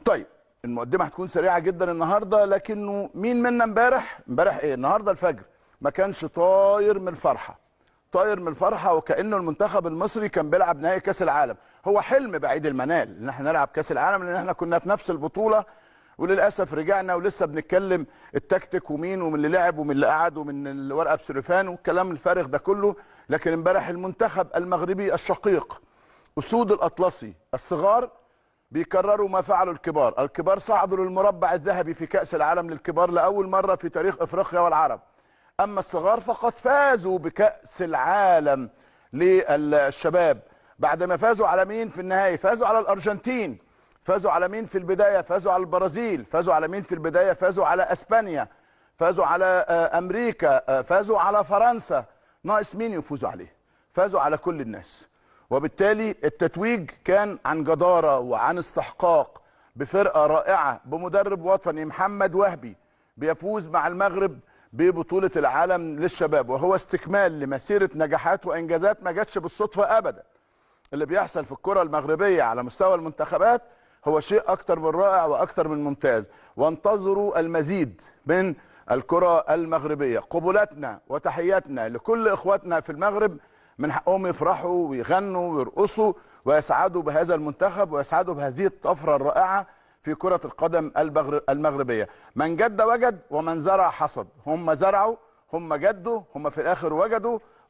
طيب المقدمه هتكون سريعه جدا النهارده، لكنه مين منا امبارح ايه النهارده الفجر ما كانش طاير من الفرحه، وكانه المنتخب المصري كان بيلعب نهائي كاس العالم. هو حلم بعيد المنال ان احنا نلعب كاس العالم، لان احنا كنا في نفس البطوله وللاسف رجعنا ولسه بنتكلم التكتيك ومين ومن اللي لعب ومن اللي قعد ومن الورقه بسلوفان والكلام الفارغ ده كله. لكن امبارح المنتخب المغربي الشقيق اسود الاطلسي الصغار بيكرروا ما فعلوا الكبار. الكبار صعدوا للمربع الذهبي في كأس العالم للكبار لأول مرة في تاريخ إفريقيا والعرب. أما الصغار فقد فازوا بكأس العالم للشباب بعدما فازوا على مين في النهاية؟ فازوا على الأرجنتين. فازوا على مين في البداية؟ فازوا على البرازيل. فازوا على مين في البداية؟ فازوا على أسبانيا. فازوا على أمريكا. فازوا على فرنسا. ناقص مين يفوزوا عليه؟ فازوا على كل الناس. وبالتالي التتويج كان عن جدارة وعن استحقاق بفرقة رائعة بمدرب وطني محمد وهبي بيفوز مع المغرب ببطولة العالم للشباب، وهو استكمال لمسيرة نجاحات وإنجازات ما جاتش بالصدفة أبدا. اللي بيحصل في الكرة المغربية على مستوى المنتخبات هو شيء أكتر من رائع وأكتر من ممتاز، وانتظروا المزيد من الكرة المغربية. قبولاتنا وتحياتنا لكل إخواتنا في المغرب، من حقهم يفرحوا ويغنوا ويرقصوا ويسعدوا بهذا المنتخب ويسعدوا بهذه الطفرة الرائعة في كرة القدم المغربية. من جد وجد ومن زرع حصد. هم زرعوا، هم جدوا، هم في الآخر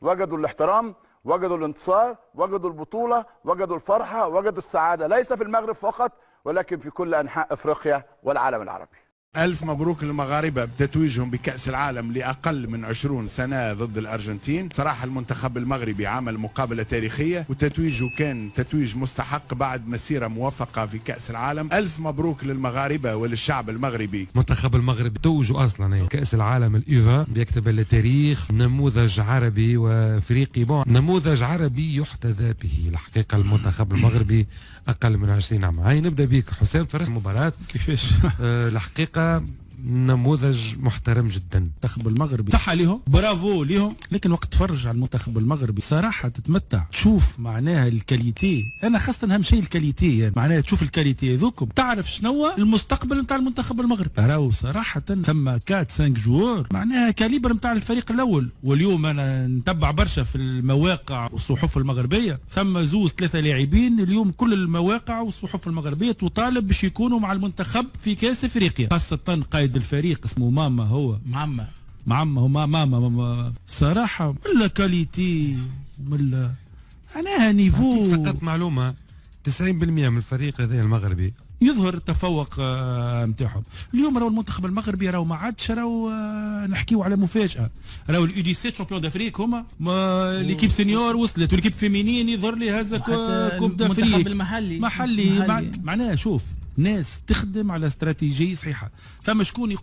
وجدوا الاحترام، وجدوا الانتصار، وجدوا البطولة، وجدوا الفرحة، وجدوا السعادة، ليس في المغرب فقط ولكن في كل أنحاء أفريقيا والعالم العربي. ألف مبروك للمغاربة بتتويجهم بكأس العالم لأقل من 20 سنة ضد الأرجنتين. صراحة المنتخب المغربي عمل مقابلة تاريخية، وتتويجه كان تتويج مستحق بعد مسيرة موفقة في كأس العالم. ألف مبروك للمغاربة وللشعب المغربي. منتخب المغرب توجه أصلا كأس العالم الإيفا، بيكتب التاريخ نموذج عربي وافريقي، نموذج عربي يحتذى به. الحقيقة المنتخب المغربي أقل من 20 عام. هاي نبدأ بيك حسام، فرج المباراة كيفاش؟ الحقيقة نموذج محترم جدا. المنتخب المغربي صح عليهم، برافو ليهم، لكن وقت تفرج على المنتخب المغربي صراحه تتمتع، تشوف معناها الكاليتي. انا خاصه اهم شيء الكاليتي، يعني معناها تشوف الكاليتي هذوكم تعرف شنو المستقبل نتاع المنتخب المغربي. راهو صراحه ثم 4 5 جوار معناها كاليبر نتاع الفريق الاول. واليوم انا نتبع برشا في المواقع والصحف المغربيه، ثم 2 3 لاعبين اليوم كل المواقع والصحف المغربيه تطالب باش يكونوا مع المنتخب في كاس افريقيا، خاصه قائد الفريق اسمه ماما، هو ماما صراحة ولا كاليتي ولا معناها نيفو. فقط معلومة 90% من الفريق هذا المغربي يظهر التفوق نتاعهم. اليوم راهو المنتخب المغربي راهو ما عادش راهو نحكيو على مفاجأة. راهو اليو دي 7 شامبيون دافريك هما ليكيب سينيور وصلت، وليكيب فيمينين يظهر لي هذا كوب دافريك. المنتخب المحلي معناها شوف ناس تخدم على استراتيجية صحيحة. فما شكون